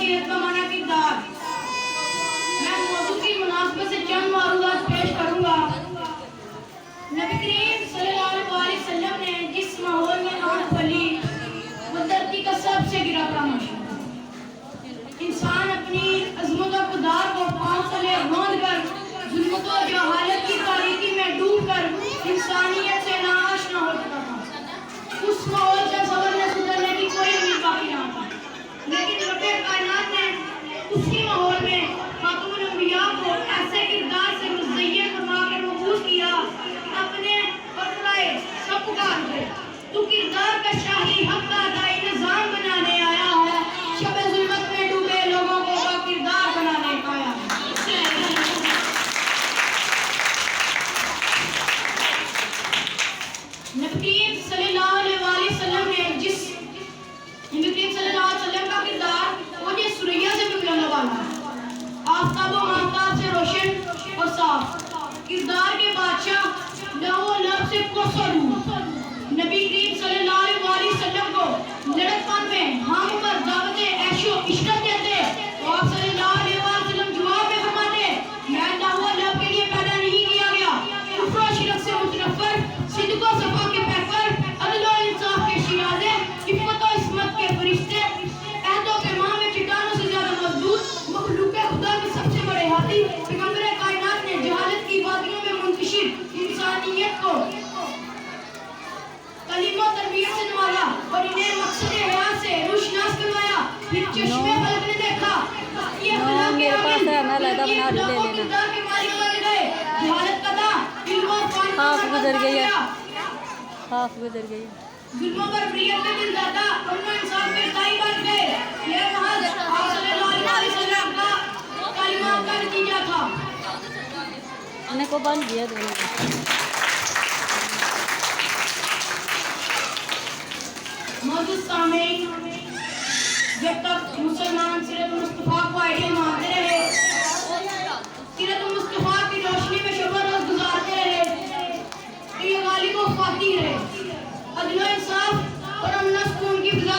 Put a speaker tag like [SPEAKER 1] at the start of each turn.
[SPEAKER 1] सीरत का माना किरदार। मैं मौजूद की मुनासबत से चंद मारूदात पेश करूंगा। नबी करीम सल्लल्लाहु अलैहि वसल्लम ने जिस माहौल में आंख फली वो धरती का सबसे गिरा तमाशा। इंसान अपनी अजमत और खुदार को पांव तले रौंद कर जुल्मत और जहालत की तारीकी में डूब कर इंसानियत से नाआशना हो चुका था। उस माहौल से सबर ने सुधरने की कोई उम्मीद बाकी ना थी। लेकिन रब्बे कायनात ने उसी माहौल में खातून अंबिया को ऐसे किरदार से मुज़य्यन फरमा कर मबूस किया अपने बतलाए सब पुकार उठे। तू किरदार का शाही हक का अदाई निजाम बनाने आया है, शबे जुल्मत में डूबे लोगों को किरदार बनाने आया है। नबी सल्लल्लाहु अलैहि वसल्लम ने जिस नबी सल्लल्लाहु अलैहि वसल्लम का किरदार वो जो सुरैया से भी बुलंद वाला है, आफताब व माहताब से रोशन और साफ, किरदार के बादशाह लहू लब से कोसों दूर। नबी करीम सल्लल्लाहु अलैहि वसल्लम को लड़कपन में हम पर दावते ऐशो इश्रत देते तो आप सल्लल्लाहु अलैहि वसल्लम जवाब में फरमाते, मैं लहू लब के लिए पैदा नहीं किया गया, कुफ्र और शिरक से मुतनफ्फर, सिद्क़ और सफ़ा के पैकर, अदल और इंसाफ के शिराज़े, इफ़्फ़त और इस्मत के फरिश्ते, अहद और पैमान में चट्टानों से ज़्यादा मज़बूत, मखलूक़ खुदा के सबसे बड़े हाथी, पैगंबर कायनात ने जहालत की वादियों में मुंतशिर इंसानियत को तालीम और तरबियत से नवाजा और इन्हें मकसद हयात से रोशनास करवाया। फिर चश्मे फलक ने देखा ये अखलाक के आमिल किरदार के मालिक बन गए। जहालत का था इल्म और फ़न
[SPEAKER 2] गुजर गई है, हाफ गुजर गई है।
[SPEAKER 1] जुल्मों पर प्रियत के दिल दाता उन्होंने इंसाफ के दाई बन गए। ये महज आप सल्लल्लाहु अलैहि वसल्लम का कलिमा का नतीजा था।
[SPEAKER 2] इन्हें को बंद किया दोनों।
[SPEAKER 1] मौजूद सामीन, जब तक मुसलमान सीरत मुस्तफा को आइडियल मानते रहे, सीरत मुस्तफा की रोशनी में शब रोज गुजारते रहे, तो ये गालिब व फातिह रहे। अदल व इंसाफ और अमन सुकून की फिज़ा